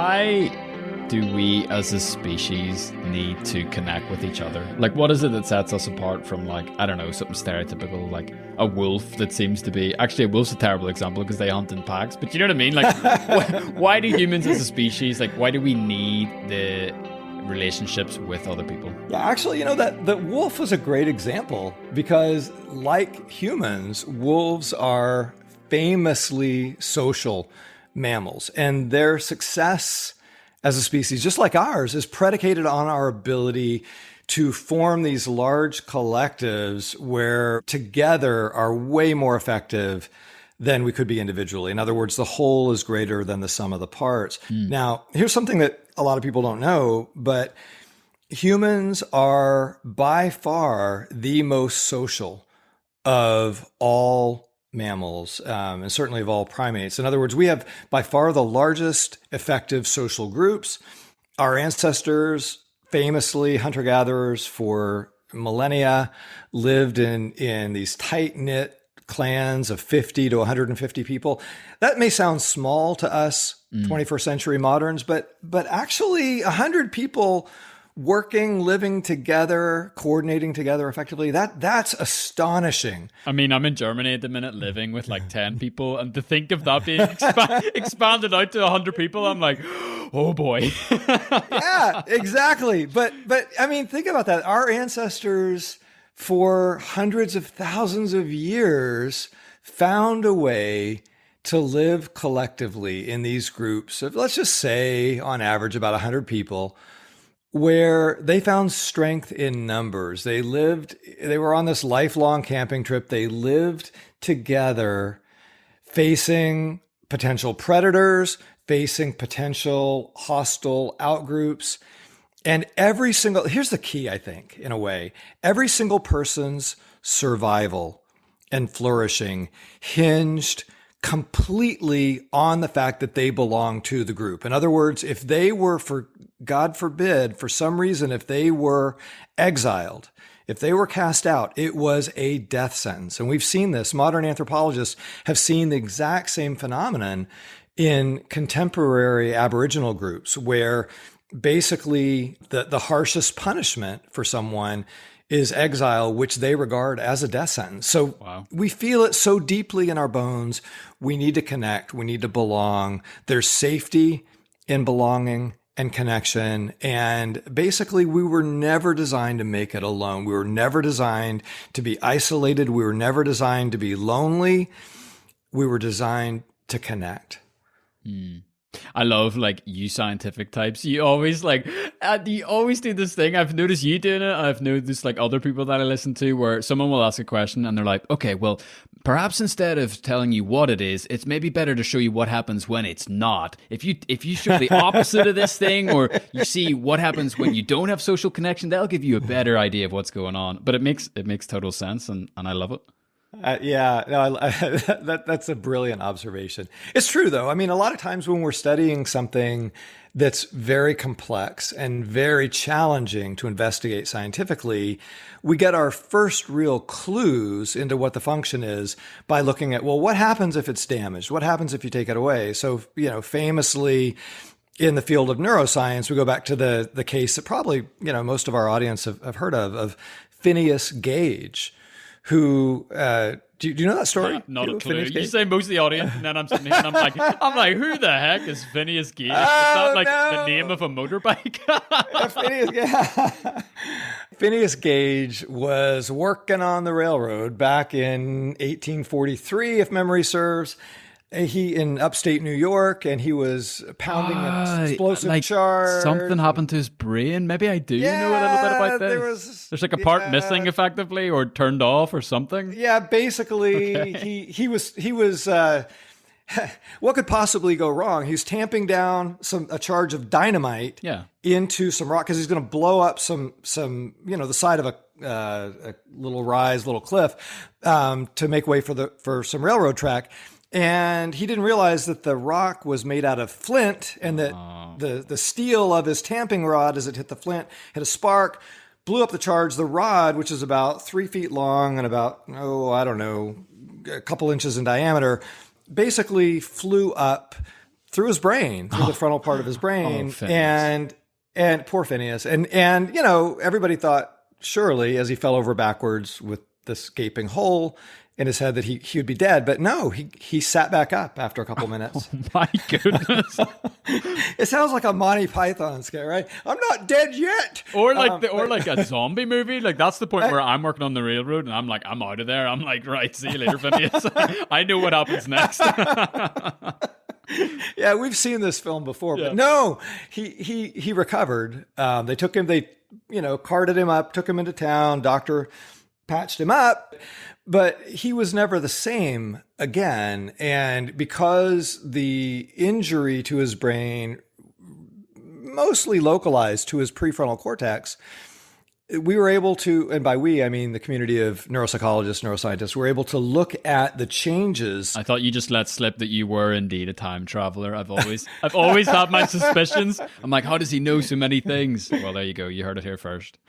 why do we as a species need to connect with each other? Like, what is it that sets us apart from, like, I don't know, something stereotypical, like a wolf that seems to be... Actually, a wolf's a terrible example because they hunt in packs, but you know what I mean? Like, why do humans as a species, like, why do we need the relationships with other people? Yeah, actually, you know, that the wolf was a great example because, like humans, wolves are famously social mammals, and their success as a species, just like ours, is predicated on our ability to form these large collectives where together are way more effective than we could be individually. In other words, the whole is greater than the sum of the parts. Now, here's something that a lot of people don't know, but humans are by far the most social of all mammals, and certainly of all primates. In other words, we have by far the largest effective social groups. Our ancestors, famously hunter-gatherers for millennia, lived in these tight-knit clans of 50 to 150 people. That may sound small to us 21st century moderns, but actually 100 people working, living together, coordinating together effectively, that's astonishing. I mean, I'm in Germany at the minute living with like 10 people, and to think of that being expanded out to 100 people, I'm like, oh boy. Yeah, exactly. But I mean, think about that. Our ancestors for hundreds of thousands of years found a way to live collectively in these groups of, let's just say, on average, about 100 people, where they found strength in numbers. They were on this lifelong camping trip. They lived together, facing potential predators, facing potential hostile outgroups. And here's the key, I think, in a way, every single person's survival and flourishing hinged completely on the fact that they belong to the group. In other words, if they were, for God forbid, for some reason, if they were exiled, if they were cast out, it was a death sentence. And we've seen this. Modern anthropologists have seen the exact same phenomenon in contemporary Aboriginal groups, where basically the harshest punishment for someone is exile, which they regard as a death sentence. So wow. We feel it so deeply in our bones. We need to connect. We need to belong. There's safety in belonging and connection. And basically, we were never designed to make it alone. We were never designed to be isolated. We were never designed to be lonely. We were designed to connect. I love, like, you scientific types. You always do this thing. I've noticed you doing it. I've noticed, like, other people that I listen to where someone will ask a question and they're like, okay, well, perhaps instead of telling you what it is, it's maybe better to show you what happens when it's not. If you show the opposite of this thing, or you see what happens when you don't have social connection, that'll give you a better idea of what's going on. But it makes total sense, and I love it. That's a brilliant observation. It's true, though. I mean, a lot of times when we're studying something that's very complex and very challenging to investigate scientifically, we get our first real clues into what the function is by looking at, well, what happens if it's damaged? What happens if you take it away? So, famously, in the field of neuroscience, we go back to the case that probably, most of our audience have heard of Phineas Gage, who, do you know that story? Not a clue. You say most of the audience, and then I'm sitting here and I'm like, who the heck is Phineas Gage? Is that like the name of a motorbike? Phineas Gage was working on the railroad back in 1843, if memory serves. He in upstate New York, and he was pounding an explosive charge. Something happened to his brain. Maybe I do know a little bit about this. There's like a part missing, effectively, or turned off, or something. Yeah, basically, okay. he was. What could possibly go wrong? He's tamping down a charge of dynamite into some rock because he's going to blow up some the side of a little cliff to make way for some railroad track. And he didn't realize that the rock was made out of flint, and that the steel of his tamping rod, as it hit the flint, hit a spark, blew up the charge. The rod, which is about 3 feet long and about, a couple inches in diameter, basically flew up through his brain, through the frontal part of his brain. And poor Phineas. And, everybody thought surely as he fell over backwards with this gaping hole in his head that he would be dead. But no, he sat back up after a couple minutes. Oh my goodness. It sounds like a Monty Python skit, right? I'm not dead yet. Or like a zombie movie. Like that's the point where I'm working on the railroad and I'm like, I'm out of there. I'm like, right, see you later, Phineas. I know what happens next. Yeah, we've seen this film before, but no, he recovered. They took him, carted him up, took him into town. Doctor patched him up, but he was never the same again. And because the injury to his brain mostly localized to his prefrontal cortex, we were able to, and by we, I mean the community of neuropsychologists, neuroscientists, were able to look at the changes. I thought you just let slip that you were indeed a time traveler. I've always had my suspicions. I'm like, how does he know so many things? Well, there you go. You heard it here first.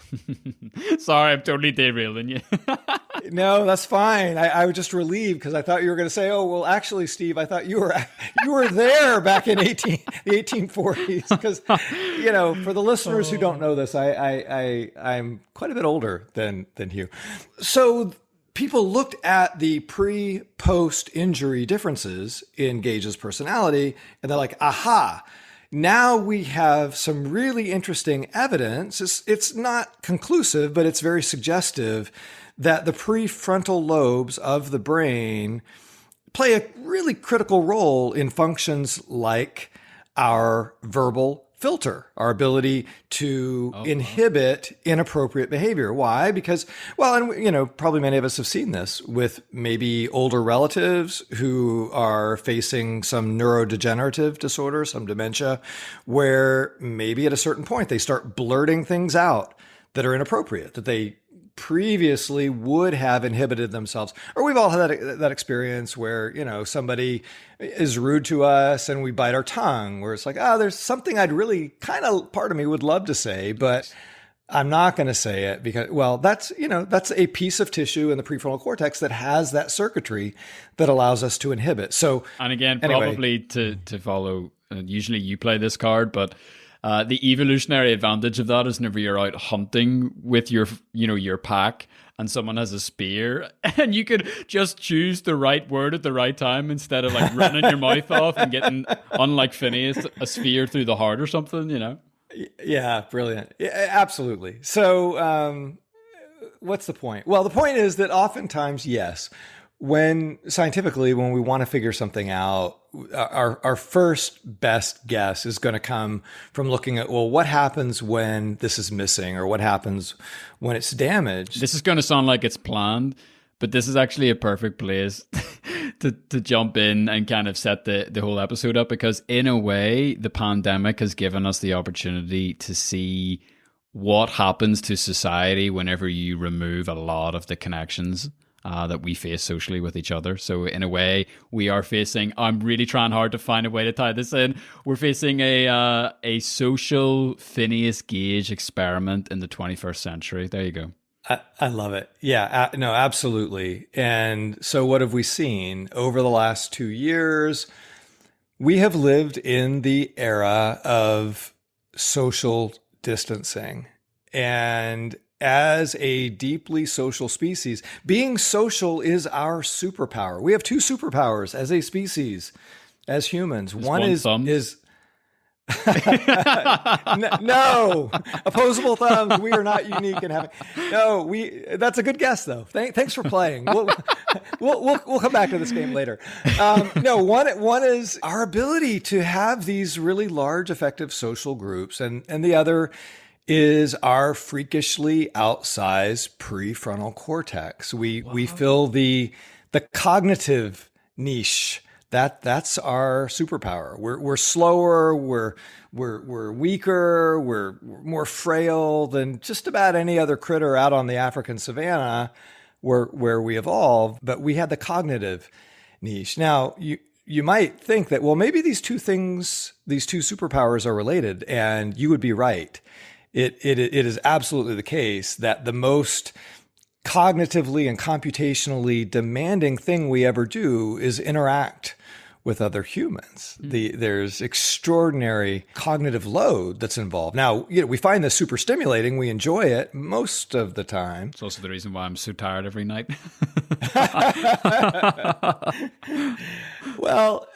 Sorry, I'm totally derailing you. No, that's fine. I was just relieved because I thought you were going to say, "Oh, well, actually, Steve, I thought you were there back in the 1840s." Because for the listeners who don't know this, I'm quite a bit older than Hugh. So people looked at the pre-post injury differences in Gage's personality, and they're like, "Aha." Now we have some really interesting evidence. It's not conclusive, but it's very suggestive that the prefrontal lobes of the brain play a really critical role in functions like our verbal filter, our ability to inhibit inappropriate behavior. Why? Because, probably many of us have seen this with maybe older relatives who are facing some neurodegenerative disorder, some dementia, where maybe at a certain point they start blurting things out that are inappropriate, that they previously would have inhibited themselves. Or we've all had that experience where, somebody is rude to us and we bite our tongue, where it's like, there's something I'd really part of me would love to say, but I'm not going to say it because, that's a piece of tissue in the prefrontal cortex that has that circuitry that allows us to inhibit. So, and again, probably to follow, usually you play this card, but the evolutionary advantage of that is whenever you're out hunting with your pack and someone has a spear and you could just choose the right word at the right time instead of like running your mouth off and getting, unlike Phineas, a spear through the heart or something, Yeah, brilliant. Yeah, absolutely. So what's the point? Well, the point is that oftentimes, yes, when we want to figure something out, our first best guess is going to come from looking at, what happens when this is missing or what happens when it's damaged? This is going to sound like it's planned, but this is actually a perfect place to jump in and kind of set the whole episode up, because in a way, the pandemic has given us the opportunity to see what happens to society whenever you remove a lot of the connections that we face socially with each other. So in a way, we are facing, I'm really trying hard to find a way to tie this in, we're facing a social Phineas Gage experiment in the 21st century. There you go. I love it. Yeah, no, absolutely. And so what have we seen over the last 2 years? We have lived in the era of social distancing. And as a deeply social species, being social is our superpower. We have two superpowers as a species, as humans. One is no, opposable thumbs. We are not unique in having. No, that's a good guess though. Thanks for playing. We'll come back to this game later. No, one is our ability to have these really large, effective social groups, and the other is our freakishly outsized prefrontal cortex. We fill the cognitive niche. That's our superpower. We're slower. We're weaker. We're more frail than just about any other critter out on the African savanna where we evolved. But we had the cognitive niche. Now you might think that, well, maybe these two superpowers are related, and you would be right. It is absolutely the case that the most cognitively and computationally demanding thing we ever do is interact with other humans. There's extraordinary cognitive load that's involved. Now, we find this super stimulating. We enjoy it most of the time. It's also the reason why I'm so tired every night. Well,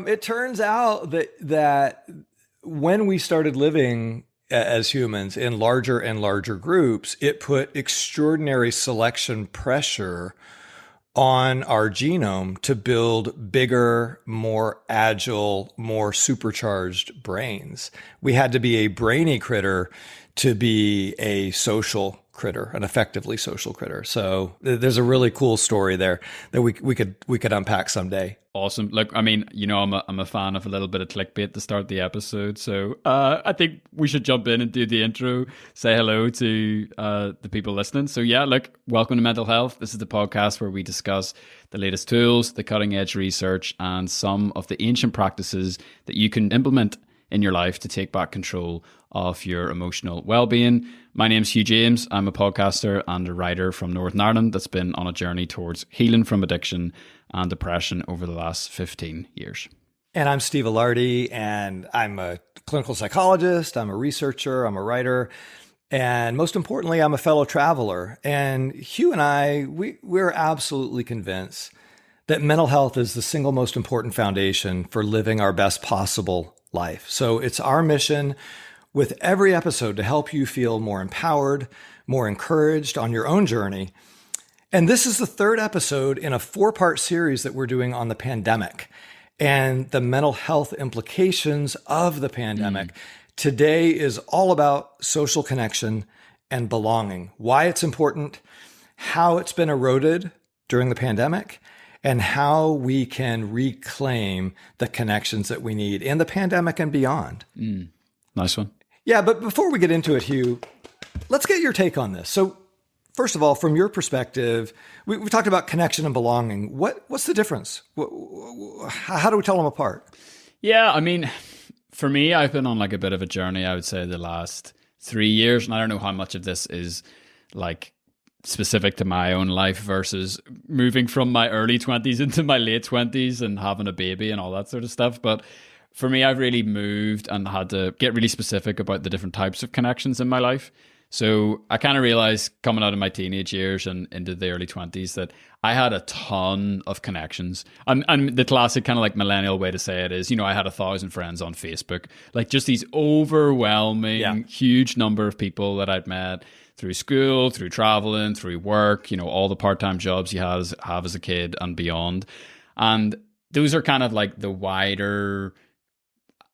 it turns out that when we started living as humans in larger and larger groups, it put extraordinary selection pressure on our genome to build bigger, more agile, more supercharged brains. We had to be a brainy critter to be a social critter, an effectively social critter. So there's a really cool story there that we could unpack someday. Awesome. Look, I mean, I'm a fan of a little bit of clickbait to start the episode. So I think we should jump in and do the intro, say hello to the people listening. So yeah, look, welcome to Mental Health. This is the podcast where we discuss the latest tools, the cutting edge research, and some of the ancient practices that you can implement in your life to take back control of your emotional well-being. My name's Hugh James. I'm a podcaster and a writer from Northern Ireland that's been on a journey towards healing from addiction and depression over the last 15 years. And I'm Steve Alardi, and I'm a clinical psychologist, I'm a researcher, I'm a writer, and most importantly, I'm a fellow traveler. And Hugh and I, we're absolutely convinced that mental health is the single most important foundation for living our best possible life. So it's our mission with every episode to help you feel more empowered, more encouraged on your own journey. And this is the third episode in a 4-part series that we're doing on the pandemic and the mental health implications of the pandemic. Today is all about social connection and belonging, why it's important, how it's been eroded during the pandemic, and how we can reclaim the connections that we need in the pandemic and beyond. Nice one. Yeah, but before we get into it, Hugh, let's get your take on this. So first of all, from your perspective, we've talked about connection and belonging. What's the difference? How do we tell them apart? Yeah, I mean, for me, I've been on like a bit of a journey, I would say, the last 3 years. And I don't know how much of this is like specific to my own life versus moving from my early 20s into my late 20s and having a baby and all that sort of stuff. But for me, I've really moved and had to get really specific about the different types of connections in my life. So I kind of realized coming out of my teenage years and into the early 20s that I had a ton of connections. And the classic kind of like millennial way to say it is, I had 1,000 friends on Facebook, like just these overwhelming, huge number of people that I'd met through school, through traveling, through work, all the part-time jobs you have as a kid and beyond. And those are kind of like the wider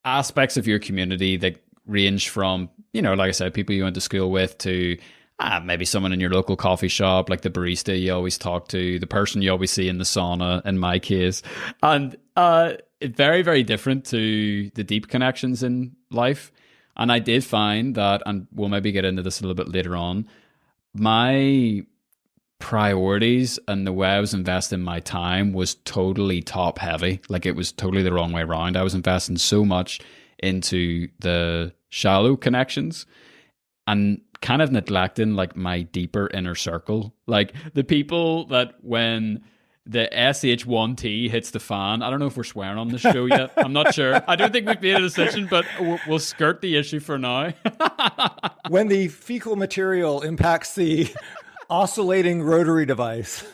aspects of your community that range from, like I said, people you went to school with to maybe someone in your local coffee shop, like the barista you always talk to, the person you always see in the sauna, in my case. And it's very, very different to the deep connections in life. And I did find that, and we'll maybe get into this a little bit later on, my priorities and the way I was investing my time was totally top heavy. Like it was totally the wrong way around. I was investing so much into the shallow connections and kind of neglecting like my deeper inner circle. Like the people that when the SH1T hits the fan, I don't know if we're swearing on the show yet. I'm not sure. I don't think we've made a decision, but we'll skirt the issue for now. When the fecal material impacts the oscillating rotary device.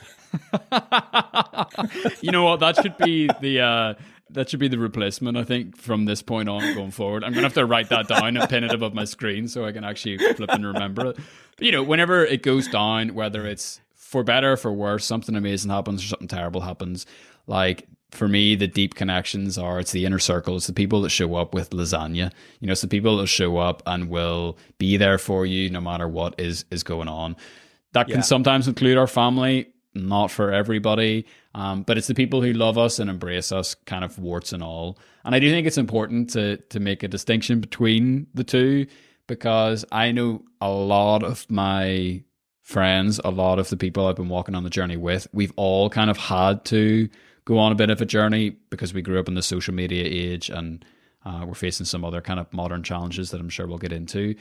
You know what? That should be the replacement, I think, from this point on going forward. I'm going to have to write that down and pin it above my screen so I can actually flip and remember it. But, whenever it goes down, whether it's for better or for worse, something amazing happens or something terrible happens, like for me, the deep connections it's the inner circle. It's the people that show up with lasagna. It's the people that show up and will be there for you no matter what is going on. That can sometimes include our family, not for everybody, but it's the people who love us and embrace us, kind of warts and all. And I do think it's important to make a distinction between the two, because I know a lot of my friends, a lot of the people I've been walking on the journey with, we've all kind of had to go on a bit of a journey because we grew up in the social media age and we're facing some other kind of modern challenges that I'm sure we'll get into.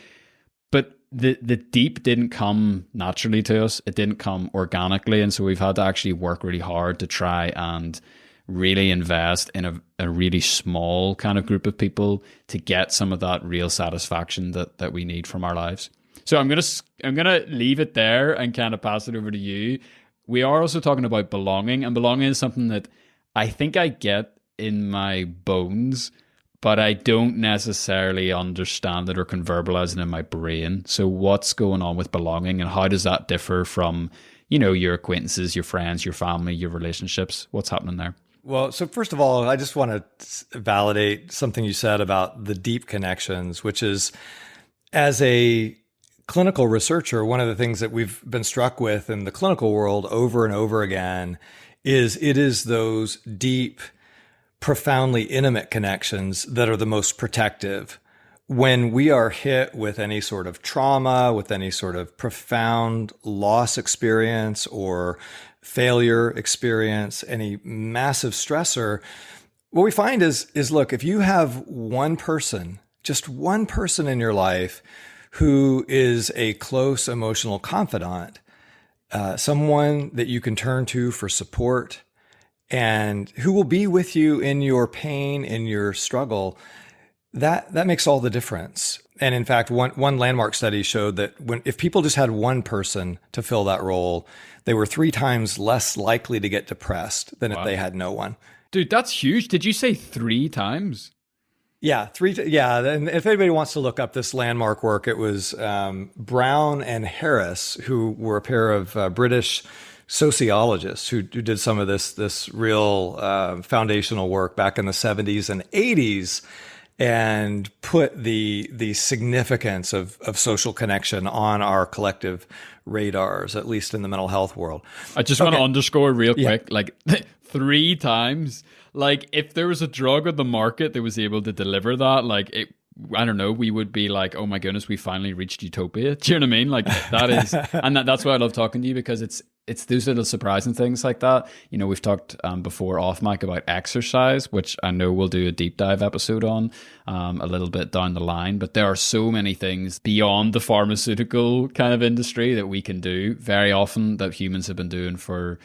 But the deep didn't come naturally to us. It didn't come organically. And so we've had to actually work really hard to try and really invest in a really small kind of group of people to get some of that real satisfaction that we need from our lives. So I'm gonna leave it there and kind of pass it over to you. We are also talking about belonging, and belonging is something that I think I get in my bones, but I don't necessarily understand it or can verbalize it in my brain. So what's going on with belonging, and how does that differ from, your acquaintances, your friends, your family, your relationships? What's happening there? Well, so first of all, I just want to validate something you said about the deep connections, which is, as a clinical researcher, one of the things that we've been struck with in the clinical world over and over again is it is those deep, profoundly intimate connections that are the most protective. When we are hit with any sort of trauma, with any sort of profound loss experience or failure experience, any massive stressor, what we find is look, if you have one person, just one person in your life who is a close emotional confidant, someone that you can turn to for support, and who will be with you in your pain, in your struggle, that makes all the difference. And in fact, one landmark study showed that if people just had one person to fill that role, they were 3 times less likely to get depressed than if they had no one. Dude, that's huge. Did you say 3 times? Yeah, yeah. And if anybody wants to look up this landmark work, it was Brown and Harris, who were a pair of British sociologists who did some of this real foundational work back in the 70s and 80s, and put the significance of social connection on our collective radars, at least in the mental health world. I just want to underscore real quick, like 3 times. Like, if there was a drug on the market that was able to deliver that, I don't know, we would be like, oh my goodness, we finally reached utopia. Do you know what I mean? Like, that is, and that's why I love talking to you, because it's those little surprising things like that. We've talked before off mic about exercise, which I know we'll do a deep dive episode on a little bit down the line. But there are so many things beyond the pharmaceutical kind of industry that we can do very often, that humans have been doing for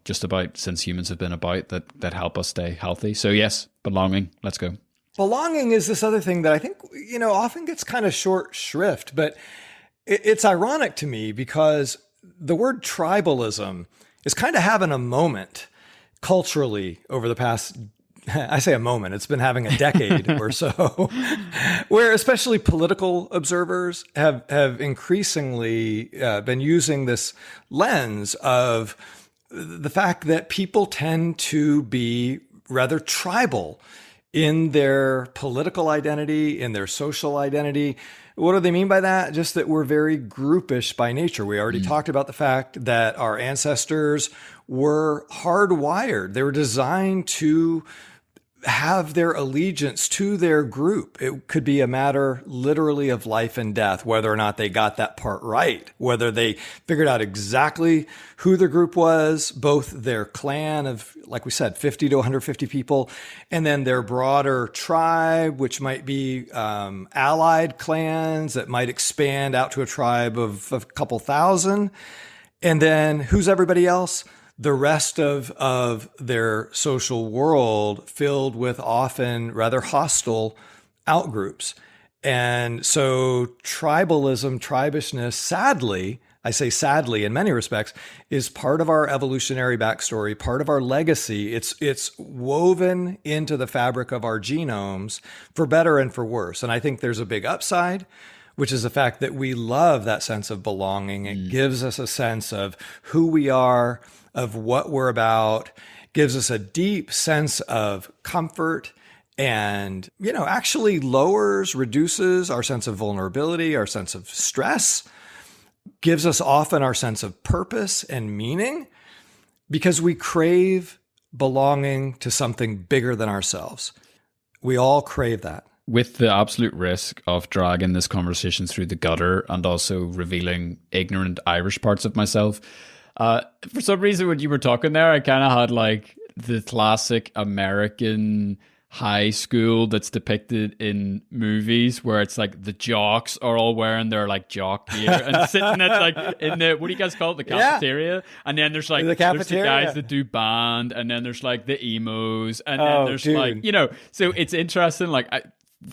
just about since humans have been about, that help us stay healthy. So yes, belonging. Let's go. Belonging is this other thing that I think, often gets kind of short shrift, but it's ironic to me because the word tribalism is kind of having a moment culturally over the past, I say a moment, it's been having a decade or so, where especially political observers have increasingly been using this lens of the fact that people tend to be rather tribal in their political identity, in their social identity. What do they mean by that? Just that we're very groupish by nature. We already talked about the fact that our ancestors were hardwired. They were designed to have their allegiance to their group. It could be a matter literally of life and death, whether or not they got that part right, whether they figured out exactly who their group was, both their clan of, like we said, 50 to 150 people, and then their broader tribe, which might be allied clans that might expand out to a tribe of a couple thousand. And then who's everybody else? The rest of their social world filled with often rather hostile outgroups. And so tribalism, tribishness, sadly, I say sadly in many respects, is part of our evolutionary backstory, part of our legacy. It's woven into the fabric of our genomes, for better and for worse. And I think there's a big upside, which is the fact that we love that sense of belonging. It gives us a sense of who we are, of what we're about, gives us a deep sense of comfort, and, actually reduces our sense of vulnerability, our sense of stress, gives us often our sense of purpose and meaning, because we crave belonging to something bigger than ourselves. We all crave that. With the absolute risk of dragging this conversation through the gutter and also revealing ignorant Irish parts of myself, for some reason when you were talking there, I kind of had like the classic American high school that's depicted in movies where it's like the jocks are all wearing their like jock gear and sitting at like in the, what do you guys call it, the cafeteria? And then there's like there's the guys that do band, and then there's like the emos, and then there's like, you know, so it's interesting. Like,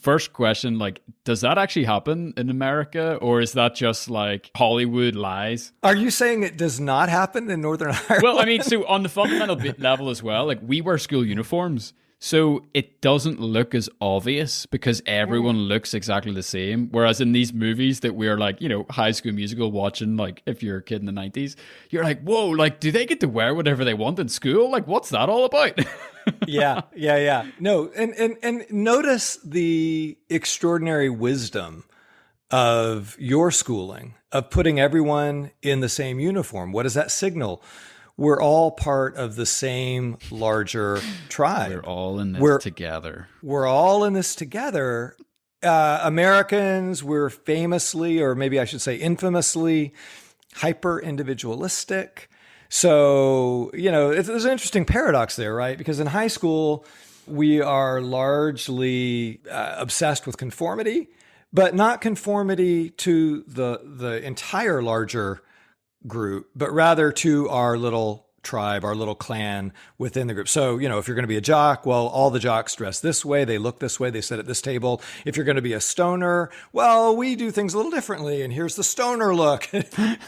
first question, like, does that actually happen in America, or is that just like Hollywood lies? Are you saying it does not happen in Northern Ireland? Well, I mean, so on the fundamental level as well, like, we wear school uniforms, so it doesn't look as obvious because everyone looks exactly the same. Whereas in these movies that we're like, you know, High School Musical watching, like if you're a kid in the 90s, you're like, whoa, like, do they get to wear whatever they want in school? Like, what's that all about? Yeah. No, and notice the extraordinary wisdom of your schooling, of putting everyone in the same uniform. What does that signal? We're all part of the same larger tribe. We're all in this together. We're all in this together. Americans, we're famously, or maybe I should say infamously, hyper individualistic. So, you know, there's an interesting paradox there, right? Because in high school, we are largely obsessed with conformity, but not conformity to the entire larger group, but rather to our little tribe, our little clan within the group. So, you know, if you're going to be a jock, well, all the jocks dress this way, they look this way, they sit at this table. If you're going to be a stoner, well, we do things a little differently, and here's the stoner look.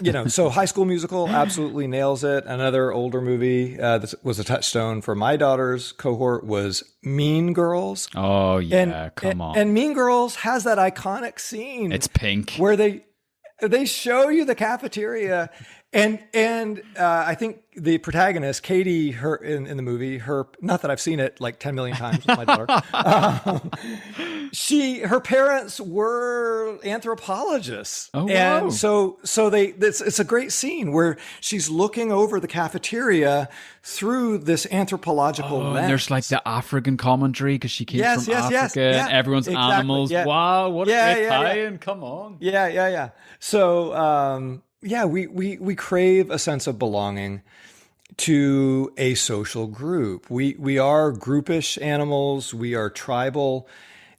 You know, so High School Musical absolutely nails it. Another older movie that was a touchstone for my daughter's cohort was Mean Girls. Oh, yeah, come on. And Mean Girls has that iconic scene. It's pink. Where they show you the cafeteria, and I think the protagonist, Katie, her in the movie, not that I've seen it like 10 million times with my daughter, her parents were anthropologists. Oh, and wow. so it's a great scene where she's looking over the cafeteria through this anthropological lens. And there's like the African commentary because she came from Africa, and everyone's animals. Yeah. Wow, what a great tie-in! Come on. Yeah. So, we crave a sense of belonging to a social group. We are groupish animals. We are tribal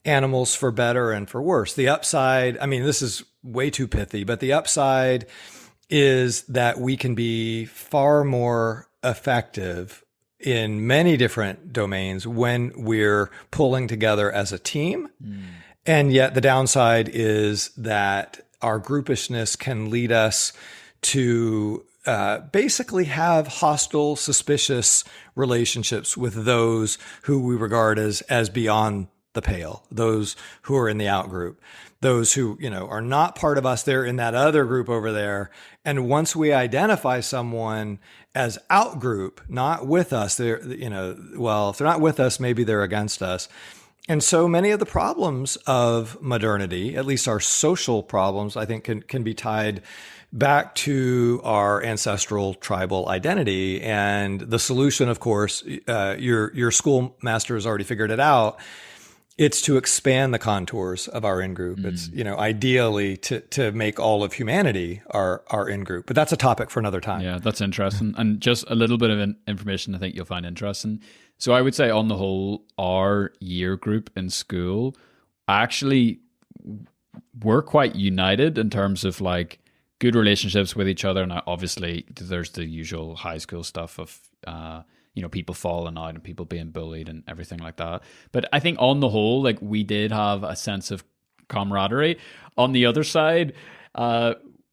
animals, for better and for worse. The upside, I mean, this is way too pithy, but the upside is that we can be far more effective in many different domains when we're pulling together as a team. And yet the downside is that our groupishness can lead us to basically have hostile, suspicious relationships with those who we regard as beyond the pale, those who are in the out group, those who, you know, are not part of us. They're in that other group over there. And once we identify someone as out group, not with us, they're, you know, well, if they're not with us, maybe they're against us. And so many of the problems of modernity, at least our social problems, I think can be tied back to our ancestral tribal identity. And the solution, of course, your schoolmaster has already figured it out. It's to expand the contours of our in-group. It's, you know, ideally to make all of humanity our in-group. But that's a topic for another time. Yeah, that's interesting. And just a little bit of information I think you'll find interesting. So I would say on the whole, our year group in school, actually, we're quite united in terms of like good relationships with each other. And obviously there's the usual high school stuff of, you know, people falling out and people being bullied and everything like that. But I think on the whole, like, we did have a sense of camaraderie. On the other side,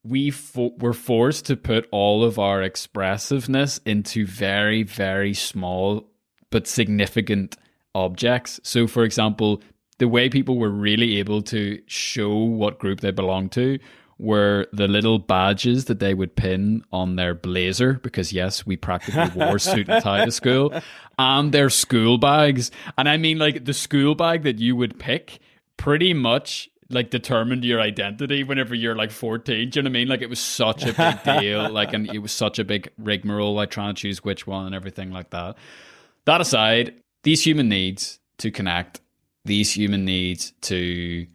we were forced to put all of our expressiveness into very, very small but significant objects. So, for example, the way people were really able to show what group they belonged to were the little badges that they would pin on their blazer, because yes, we practically wore suit and tie to school, and their school bags. And I mean, like, the school bag that you would pick pretty much like determined your identity whenever you're like 14. Do you know what I mean? Like, it was such a big deal. Like, and it was such a big rigmarole, like trying to choose which one and everything like that. That aside, these human needs to connect, these human needs to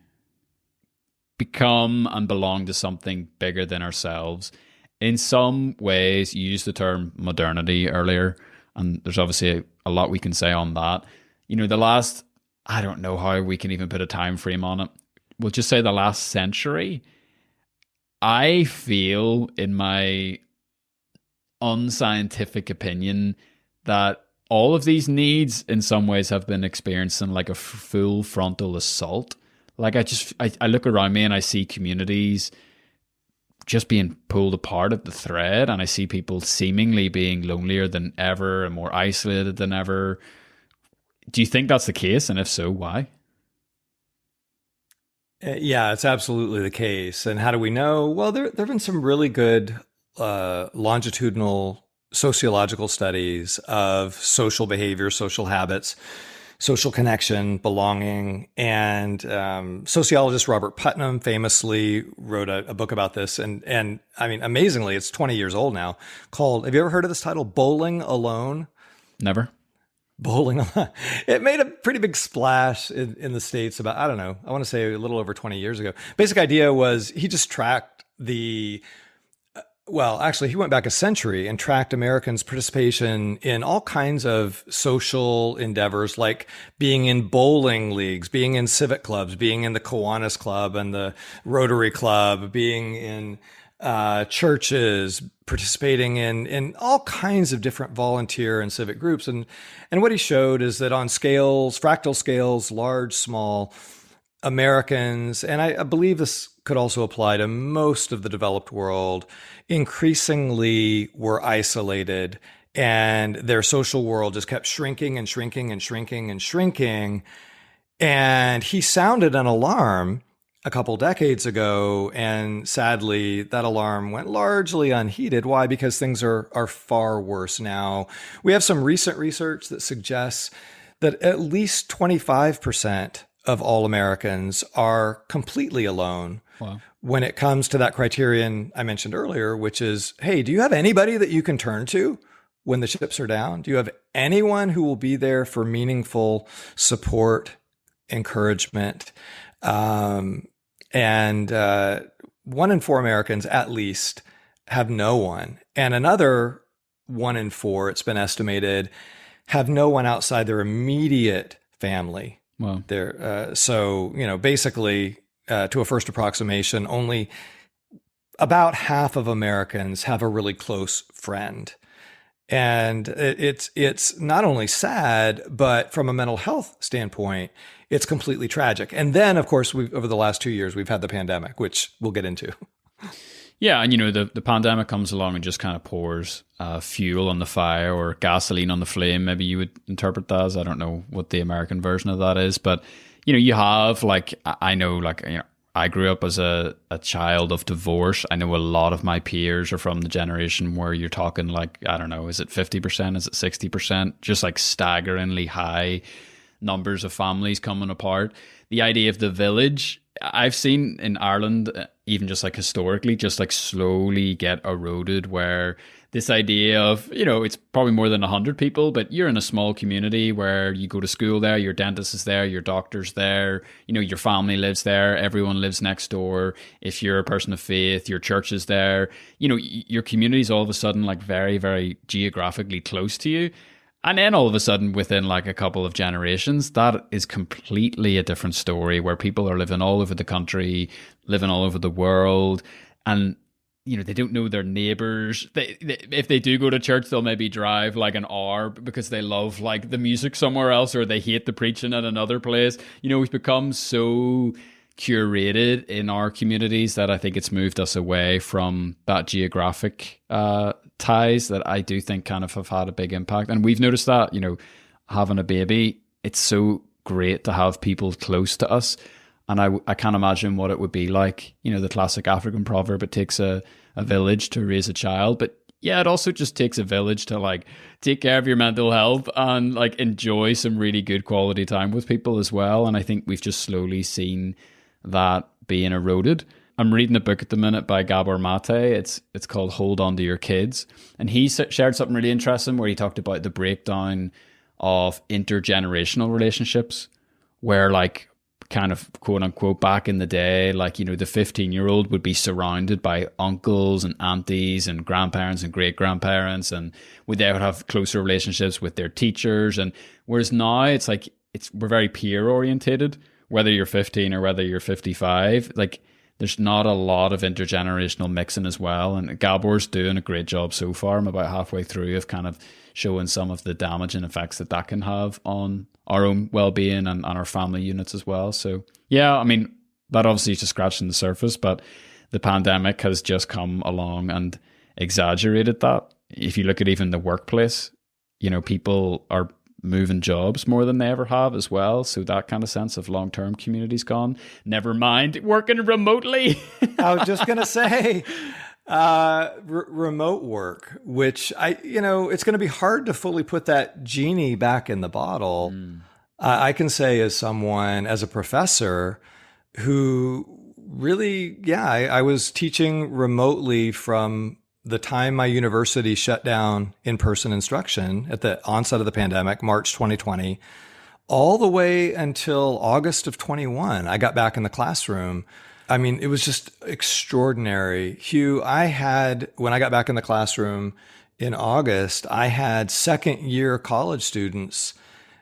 become and belong to something bigger than ourselves. In some ways, you used the term modernity earlier, and there's obviously a lot we can say on that. You know, the last I don't know how we can even put a time frame on it. We'll just say the last century. I feel, in my unscientific opinion, that all of these needs in some ways have been experiencing like a full frontal assault. Like I look around me and I see communities just being pulled apart at the thread, and I see people seemingly being lonelier than ever and more isolated than ever. Do you think that's the case? And if so, why? Yeah, it's absolutely the case. And how do we know? Well, there have been some really good longitudinal sociological studies of social behavior, social habits, social connection, belonging. And sociologist Robert Putnam famously wrote a book about this. And I mean, amazingly, it's 20 years old now, called, have you ever heard of this title, Bowling Alone? Never. Bowling. It made a pretty big splash in the States about, I don't know, I want to say a little over 20 years ago. Basic idea was he just tracked well, actually, he went back a century and tracked Americans' participation in all kinds of social endeavors, like being in bowling leagues, being in civic clubs, being in the Kiwanis Club and the Rotary Club, being in churches, participating in all kinds of different volunteer and civic groups. And what he showed is that on scales, fractal scales, large, small, Americans, and I believe this could also apply to most of the developed world, increasingly were isolated, and their social world just kept shrinking and shrinking and shrinking and shrinking. And he sounded an alarm a couple decades ago, and sadly, that alarm went largely unheeded. Why? Because things are far worse now. We have some recent research that suggests that at least 25% of all Americans are completely alone. Wow. When it comes to that criterion I mentioned earlier, which is, hey, do you have anybody that you can turn to when the chips are down? Do you have anyone who will be there for meaningful support, encouragement? And 1 in 4 Americans at least have no one. And another 1 in 4, it's been estimated, have no one outside their immediate family. Wow. So, basically, to a first approximation, only about half of Americans have a really close friend. And it's not only sad, but from a mental health standpoint, it's completely tragic. And then, of course, over the last 2 years, we've had the pandemic, which we'll get into. Yeah, and the pandemic comes along and just kind of pours fuel on the fire, or gasoline on the flame. Maybe you would interpret that as, I don't know what the American version of that is, but you have I grew up as a child of divorce. I know a lot of my peers are from the generation where you're talking like, I don't know, is it 50%? Is it 60%? Just like staggeringly high numbers of families coming apart. The idea of the village, I've seen in Ireland, even just like historically, just like slowly get eroded, where this idea of, it's probably more than 100 people, but you're in a small community where you go to school there, your dentist is there, your doctor's there, your family lives there, everyone lives next door. If you're a person of faith, your church is there. Your community's all of a sudden like very, very geographically close to you. And then all of a sudden, within like a couple of generations, that is completely a different story, where people are living all over the country, living all over the world, and they don't know their neighbors. If they do go to church, they'll maybe drive like an hour because they love like the music somewhere else, or they hate the preaching at another place. We've become so curated in our communities that I think it's moved us away from that geographic ties that I do think kind of have had a big impact. And we've noticed that, having a baby, it's so great to have people close to us. And I can't imagine what it would be like, the classic African proverb, it takes a village to raise a child. But yeah, it also just takes a village to like take care of your mental health and like enjoy some really good quality time with people as well. And I think we've just slowly seen that being eroded. I'm reading a book at the minute by Gabor Mate. It's called Hold On to Your Kids. And he shared something really interesting where he talked about the breakdown of intergenerational relationships, where like kind of quote unquote back in the day, like, the 15-year-old would be surrounded by uncles and aunties and grandparents and great grandparents, and they would have closer relationships with their teachers. And whereas now it's like we're very peer orientated, whether you're 15 or whether you're 55. Like, there's not a lot of intergenerational mixing as well. And Gabor's doing a great job so far. I'm about halfway through of kind of showing some of the damaging effects that can have on our own well-being and on our family units as well. So yeah, I mean, that obviously is just scratching the surface, but the pandemic has just come along and exaggerated that. If you look at even the workplace, people are moving jobs more than they ever have as well. So that kind of sense of long-term community's gone. Never mind working remotely. I was just going to say, remote work, which it's going to be hard to fully put that genie back in the bottle. I can say as a professor who really, I was teaching remotely from the time my university shut down in-person instruction at the onset of the pandemic, March 2020, all the way until August of 21. I got back in the classroom. I mean, it was just extraordinary. Hugh, when I got back in the classroom in August, I had second-year college students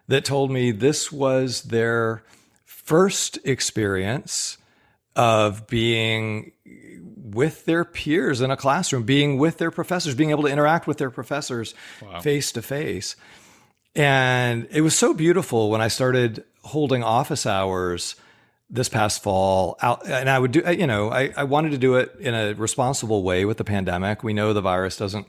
that told me this was their first experience of being with their peers in a classroom, being with their professors, being able to interact with their professors face to face. And it was so beautiful when I started holding office hours this past fall out, and I would do, I wanted to do it in a responsible way with the pandemic. We know the virus doesn't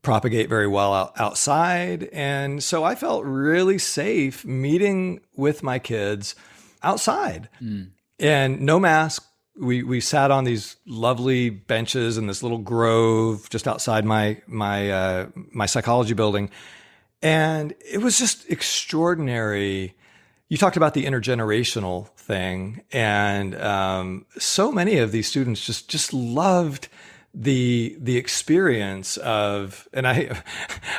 propagate very well outside. And so I felt really safe meeting with my kids outside and no mask. We sat on these lovely benches in this little grove just outside my psychology building. And it was just extraordinary. You talked about the intergenerational thing, and so many of these students just loved the experience of, and I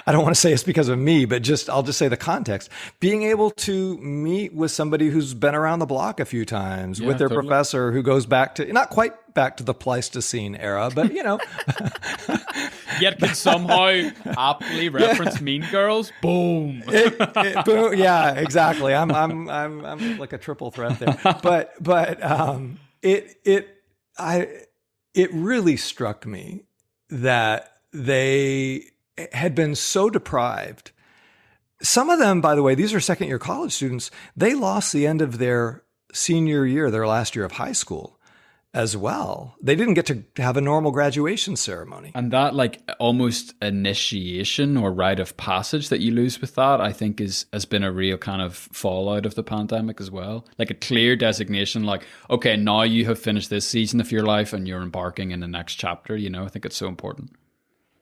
don't want to say it's because of me, but I'll just say the context, being able to meet with somebody who's been around the block a few times, with their professor who goes back to, not quite back to the Pleistocene era, but yet can somehow aptly reference Mean Girls. Boom. Boom. Yeah, exactly. I'm like a triple threat there, but it really struck me that they had been so deprived. Some of them, by the way, these are second-year college students. They lost the end of their senior year, their last year of high school as well. They didn't get to have a normal graduation ceremony. And that like almost initiation or rite of passage that you lose with that, I think has been a real kind of fallout of the pandemic as well. Like a clear designation, like, okay, now you have finished this season of your life and you're embarking in the next chapter. I think it's so important.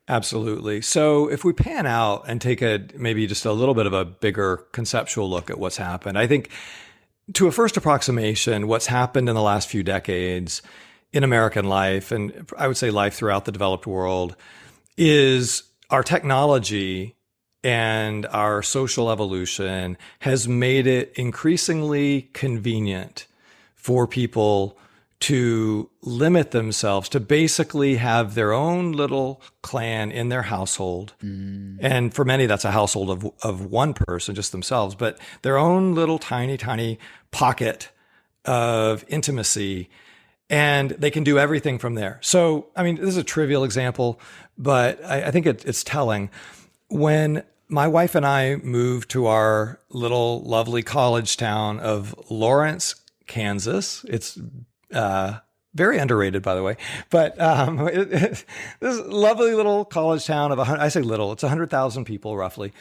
Absolutely. So if we pan out and take maybe just a little bit of a bigger conceptual look at what's happened, I think to a first approximation, what's happened in the last few decades in American life, and I would say life throughout the developed world, is our technology and our social evolution has made it increasingly convenient for people to limit themselves, to basically have their own little clan in their household. And for many, that's a household of one person, just themselves, but their own little tiny, tiny pocket of intimacy. And they can do everything from there. So, I mean, this is a trivial example, but I think it's telling. When my wife and I moved to our little lovely college town of Lawrence, Kansas, it's very underrated, by the way. But this lovely little college town of, I say little, it's 100,000 people roughly.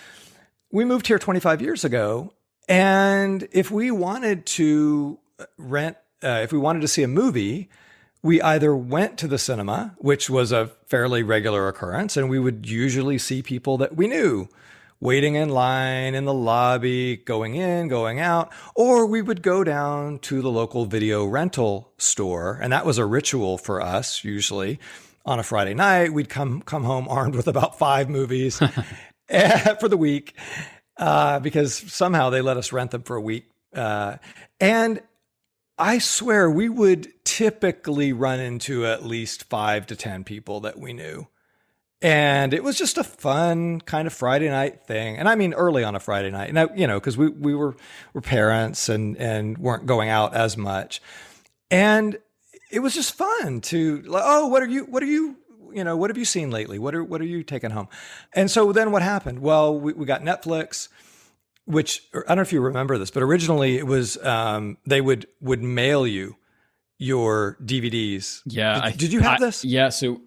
We moved here 25 years ago. And if we wanted to if we wanted to see a movie, we either went to the cinema, which was a fairly regular occurrence, and we would usually see people that we knew waiting in line in the lobby, going in, going out, or we would go down to the local video rental store. And that was a ritual for us, usually on a Friday night. We'd come home armed with about 5 movies for the week, because somehow they let us rent them for a week. And I swear we would typically run into at least 5 to 10 people that we knew. And it was just a fun kind of Friday night thing. And I mean, early on a Friday night. And because we were parents and weren't going out as much. And it was just fun to, like, oh, what have you seen lately? What are you taking home? And so then what happened? Well, we got Netflix, which I don't know if you remember this, but originally it was, they would mail you your DVDs. Yeah. Did you have this? Yeah. So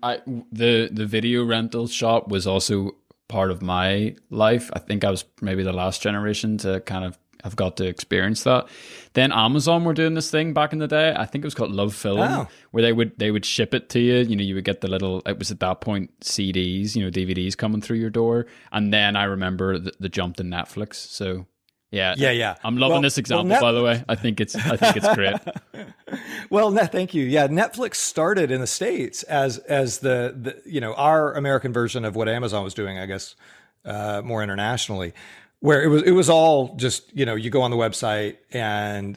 the video rental shop was also part of my life. I think I was maybe the last generation to kind of have got to experience that. Then Amazon were doing this thing back in the day. I think it was called Love Film, where they would ship it to you. You would get the little, it was at that point CDs, DVDs coming through your door. And then I remember the jump to Netflix. So yeah. I'm loving this example, by the way. I think it's great. Well, thank you. Yeah, Netflix started in the States as the our American version of what Amazon was doing, I guess, more internationally, where it was all just, you go on the website and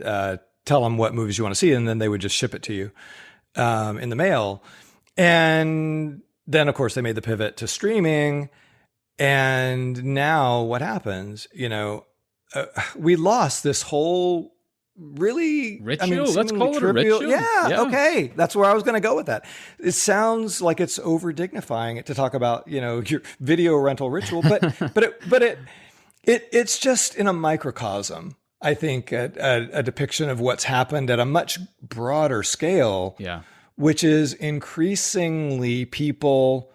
tell them what movies you want to see, and then they would just ship it to you in the mail. And then, of course, they made the pivot to streaming. And now what happens? We lost this whole really ritual. Let's call it a ritual. Yeah, okay. That's where I was going to go with that. It sounds like it's over dignifying it to talk about, your video rental ritual, but it's just in a microcosm, I think, a depiction of what's happened at a much broader scale. Yeah. Which is increasingly people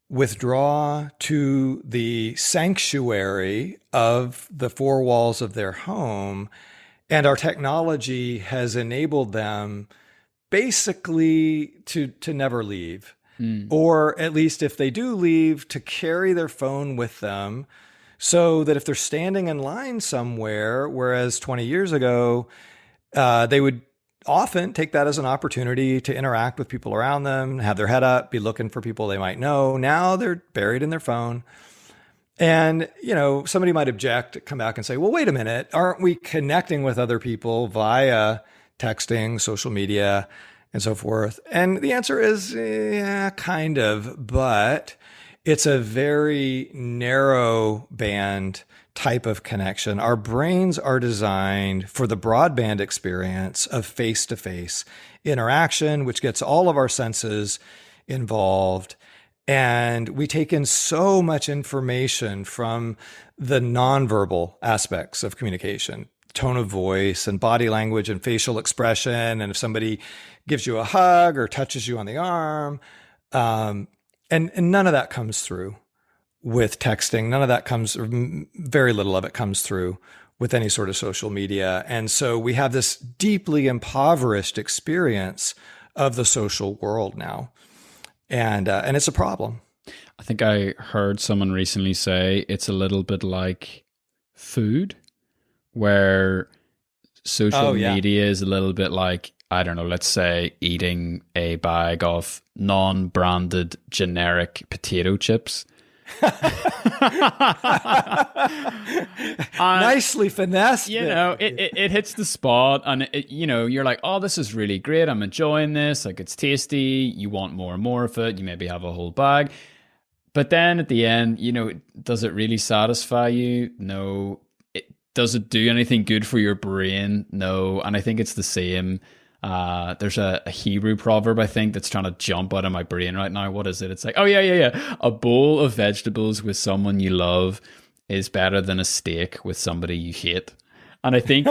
withdraw to the sanctuary of the four walls of their home, and our technology has enabled them basically to never leave, or at least if they do leave, to carry their phone with them, so that if they're standing in line somewhere, whereas 20 years ago, they would often take that as an opportunity to interact with people around them, have their head up, be looking for people they might know. Now they're buried in their phone. And, somebody might object, come back and say, well, wait a minute, aren't we connecting with other people via texting, social media, and so forth? And the answer is, yeah, kind of, but it's a very narrow band type of connection. Our brains are designed for the broadband experience of face-to-face interaction, which gets all of our senses involved. And we take in so much information from the nonverbal aspects of communication, tone of voice and body language and facial expression. And if somebody gives you a hug or touches you on the arm, and none of that comes through with texting. None of that comes, or very little of it comes through with any sort of social media. And so we have this deeply impoverished experience of the social world now. And it's a problem. I think I heard someone recently say it's a little bit like food, where social media is a little bit like, I don't know, let's say eating a bag of non-branded generic potato chips. Nicely finessed. It hits the spot, and you're like, oh, this is really great. I'm enjoying this. Like, it's tasty. You want more and more of it. You maybe have a whole bag. But then at the end, does it really satisfy you? No. Does it do anything good for your brain? No. And I think it's the same. There's a Hebrew proverb, I think, that's trying to jump out of my brain right now. What is it? It's like, oh, yeah. A bowl of vegetables with someone you love is better than a steak with somebody you hate. And I think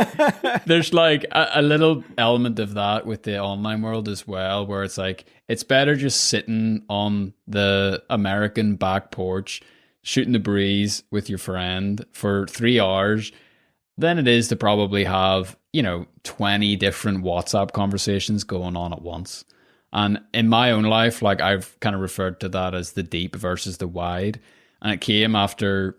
there's like a little element of that with the online world as well, where it's like, it's better just sitting on the American back porch, shooting the breeze with your friend for 3 hours than it is to probably have, 20 different WhatsApp conversations going on at once. And in my own life, like, I've kind of referred to that as the deep versus the wide. And it came after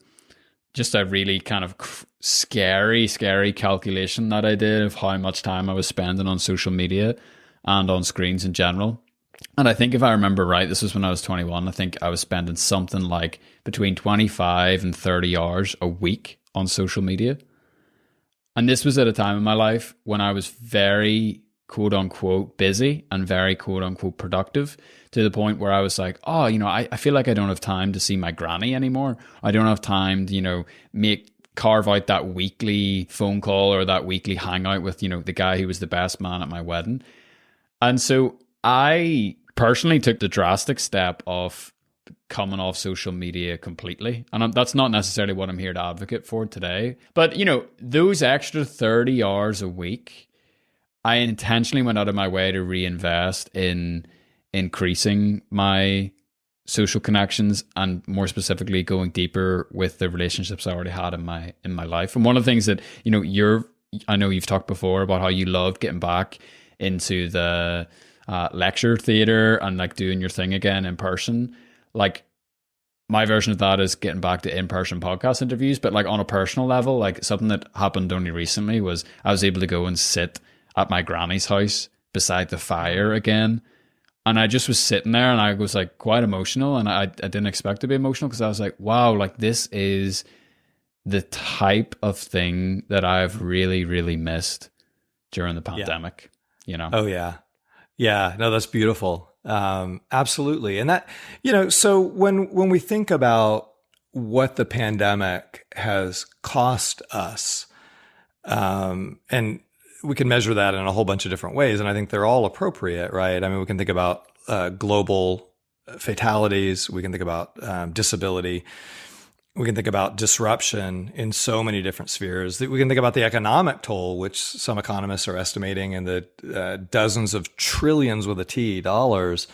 just a really kind of scary calculation that I did of how much time I was spending on social media and on screens in general. And I think if I remember right, this was when I was 21, I think I was spending something like between 25 and 30 hours a week on social media. And this was at a time in my life when I was very quote unquote busy and very quote unquote productive, to the point where I was like, oh, I feel like I don't have time to see my granny anymore. I don't have time to, carve out that weekly phone call or that weekly hangout with, the guy who was the best man at my wedding. And so I personally took the drastic step of coming off social media completely. And that's not necessarily what I'm here to advocate for today. But, those extra 30 hours a week, I intentionally went out of my way to reinvest in increasing my social connections, and more specifically going deeper with the relationships I already had in my life. And one of the things that, I know you've talked before about how you loved getting back into the lecture theater and like doing your thing again in person. Like, my version of that is getting back to in-person podcast interviews. But like on a personal level, like something that happened only recently was I was able to go and sit at my granny's house beside the fire again. And I just was sitting there and I was like quite emotional, and I didn't expect to be emotional, because I was like, wow, like this is the type of thing that I've really, really missed during the pandemic, Oh yeah. Yeah. No, that's beautiful. Absolutely. And that, so when we think about what the pandemic has cost us, and we can measure that in a whole bunch of different ways, and I think they're all appropriate, right? I mean, we can think about global fatalities. We can think about disability. We can think about disruption in so many different spheres. We can think about the economic toll, which some economists are estimating in the dozens of trillions with a T dollars.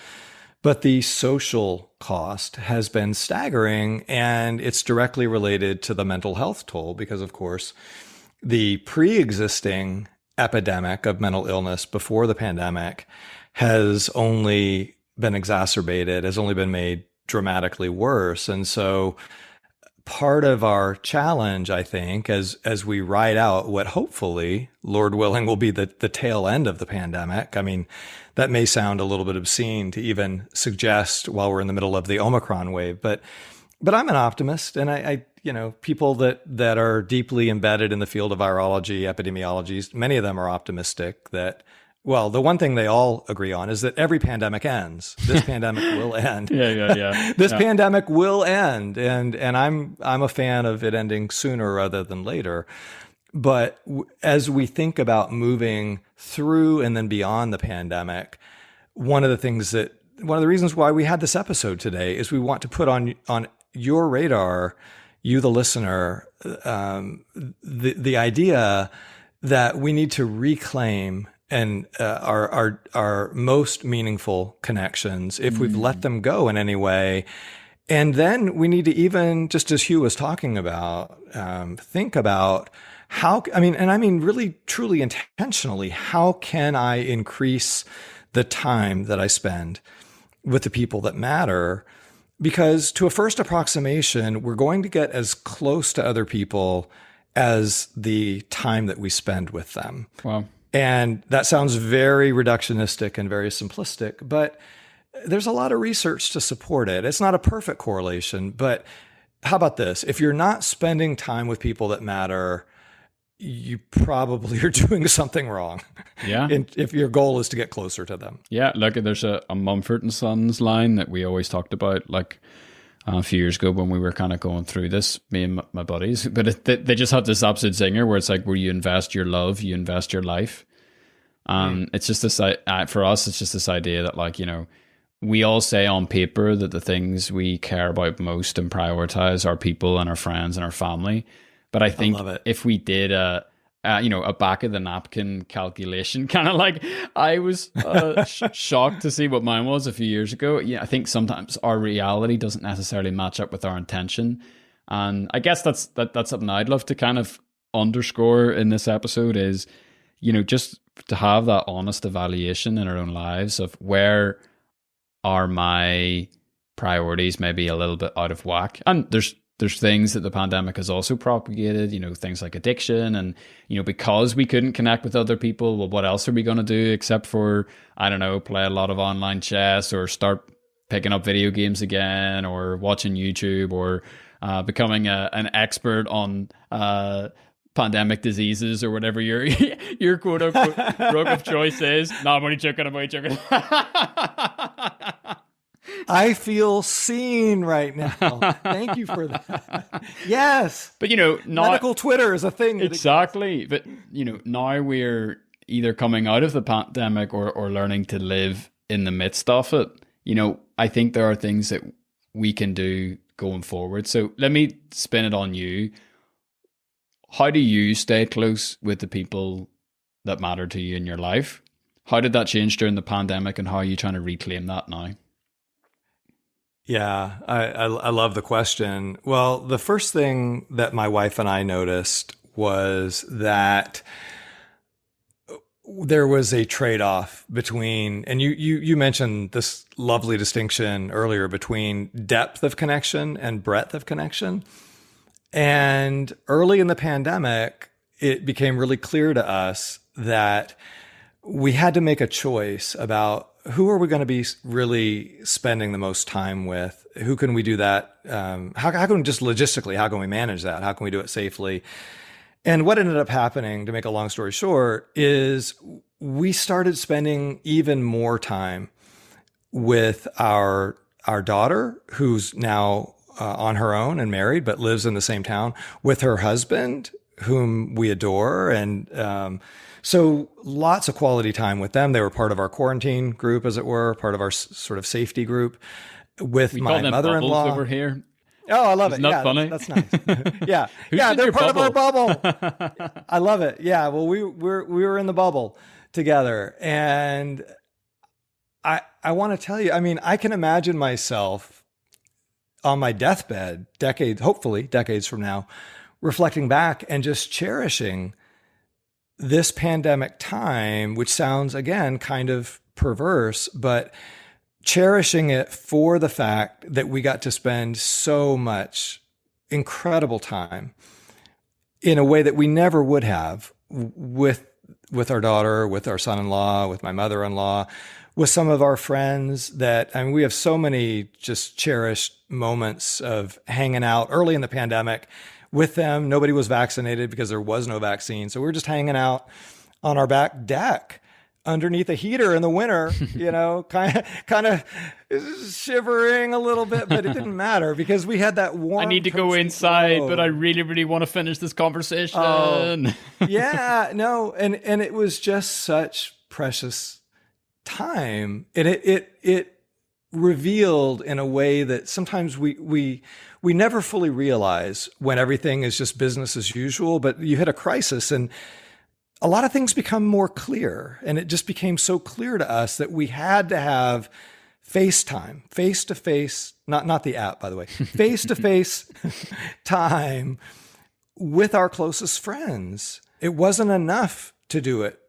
But the social cost has been staggering, and it's directly related to the mental health toll, because, of course, the pre-existing epidemic of mental illness before the pandemic has only been exacerbated, has only been made dramatically worse. And so part of our challenge, I think, as we ride out what hopefully, Lord willing, will be the tail end of the pandemic. I mean, that may sound a little bit obscene to even suggest while we're in the middle of the Omicron wave, but I'm an optimist, and I people that are deeply embedded in the field of virology, epidemiology, many of them are optimistic that, well, the one thing they all agree on is that every pandemic ends. This pandemic will end. Yeah. This pandemic will end, and I'm a fan of it ending sooner rather than later. But as we think about moving through and then beyond the pandemic, one of the reasons why we had this episode today is we want to put on your radar, you, the listener, the idea that we need to reclaim and our most meaningful connections if we've let them go in any way. And then we need to, even just as Hugh was talking about, think about really truly intentionally, how can I increase the time that I spend with the people that matter? Because to a first approximation, we're going to get as close to other people as the time that we spend with them. Wow. And that sounds very reductionistic and very simplistic, but there's a lot of research to support it. It's not a perfect correlation, but how about this? If you're not spending time with people that matter, you probably are doing something wrong. Yeah. If your goal is to get closer to them. Yeah. Look, there's a Mumford and Sons line that we always talked about, like a few years ago when we were kind of going through this, me and my buddies. But they just have this absolute zinger where it's like, where you invest your love, you invest your life. It's just this, for us, it's just this idea that, like, we all say on paper that the things we care about most and prioritize are people and our friends and our family. But I think if we did a back of the napkin calculation, kind of like, I was shocked to see what mine was a few years ago. Yeah, I think sometimes our reality doesn't necessarily match up with our intention. And I guess that's something I'd love to kind of underscore in this episode is, just to have that honest evaluation in our own lives of where are my priorities maybe a little bit out of whack. And there's things that the pandemic has also propagated, things like addiction and, because we couldn't connect with other people, well, what else are we going to do except for, I don't know, play a lot of online chess or start picking up video games again or watching YouTube or becoming an expert on pandemic diseases or whatever your quote unquote drug of choice is. No, I'm only joking. I feel seen right now. Thank you for that. Yes. But, now, medical Twitter is a thing. Exactly. But, now we're either coming out of the pandemic or learning to live in the midst of it. I think there are things that we can do going forward. So let me spin it on you. How do you stay close with the people that matter to you in your life? How did that change during the pandemic, and how are you trying to reclaim that now? Yeah, I love the question. Well, the first thing that my wife and I noticed was that there was a trade-off between, and you mentioned this lovely distinction earlier between depth of connection and breadth of connection. And early in the pandemic, it became really clear to us that we had to make a choice about who are we going to be really spending the most time with? Who can we do that? How can we just logistically, how can we manage that? How can we do it safely? And what ended up happening, to make a long story short, is we started spending even more time with our daughter, who's now on her own and married, but lives in the same town, with her husband, whom we adore. And so lots of quality time with them. They were part of our quarantine group, as it were, part of our sort of safety group. With my mother-in-law over here. Oh, I love it. Isn't that yeah, funny? That's nice. Yeah, yeah, they're part of our bubble. I love it. Yeah, well, we were in the bubble together, and I want to tell you. I mean, I can imagine myself on my deathbed, hopefully decades from now, reflecting back and just cherishing this pandemic time, which sounds, again, kind of perverse, but cherishing it for the fact that we got to spend so much incredible time in a way that we never would have with our daughter, with our son-in-law, with my mother-in-law, with some of our friends that, I mean, we have so many just cherished moments of hanging out early in the pandemic with them. Nobody was vaccinated because there was no vaccine. So we were just hanging out on our back deck underneath a heater in the winter, kind of shivering a little bit, but it didn't matter because we had that warm. I need to go inside, but I really, really want to finish this conversation. Yeah, no. And it was just such precious time. And it revealed in a way that sometimes we never fully realize when everything is just business as usual, but you hit a crisis and a lot of things become more clear. And it just became so clear to us that we had to have FaceTime, face-to-face, not the app, by the way, face-to-face time with our closest friends. It wasn't enough to do it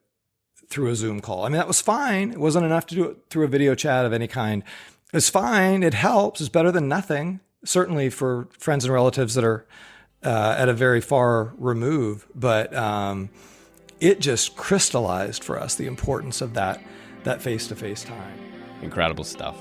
through a Zoom call. I mean, that was fine. It wasn't enough to do it through a video chat of any kind. It's fine. It helps. It's better than nothing, certainly for friends and relatives that are at a very far remove. But it just crystallized for us the importance of that face-to-face time. Incredible stuff.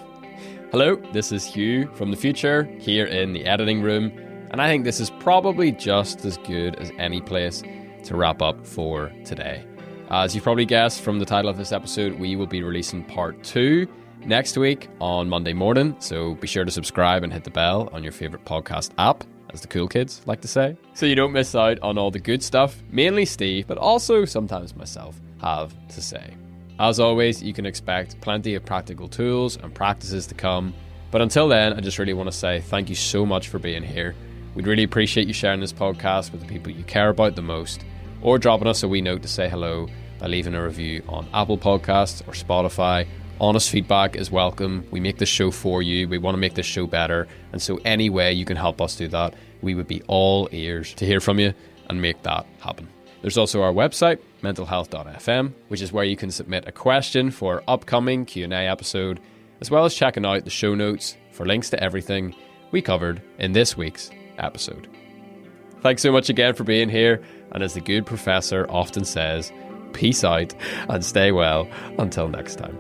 Hello, this is Hugh from the future here in the editing room, and I think this is probably just as good as any place to wrap up for today. As you've probably guessed from the title of this episode, we will be releasing part 2 next week on Monday morning, so be sure to subscribe and hit the bell on your favorite podcast app, as the cool kids like to say, so you don't miss out on all the good stuff mainly Steve, but also sometimes myself, have to say. As always, you can expect plenty of practical tools and practices to come, but until then, I just really want to say thank you so much for being here. We'd really appreciate you sharing this podcast with the people you care about the most, or dropping us a wee note to say hello by leaving a review on Apple Podcasts or Spotify. Honest feedback is welcome. We make this show for you. We want to make this show better. And so any way you can help us do that, we would be all ears to hear from you and make that happen. There's also our website, mentalhealth.fm, which is where you can submit a question for our upcoming Q&A episode, as well as checking out the show notes for links to everything we covered in this week's episode. Thanks so much again for being here. And as the good professor often says, peace out and stay well until next time.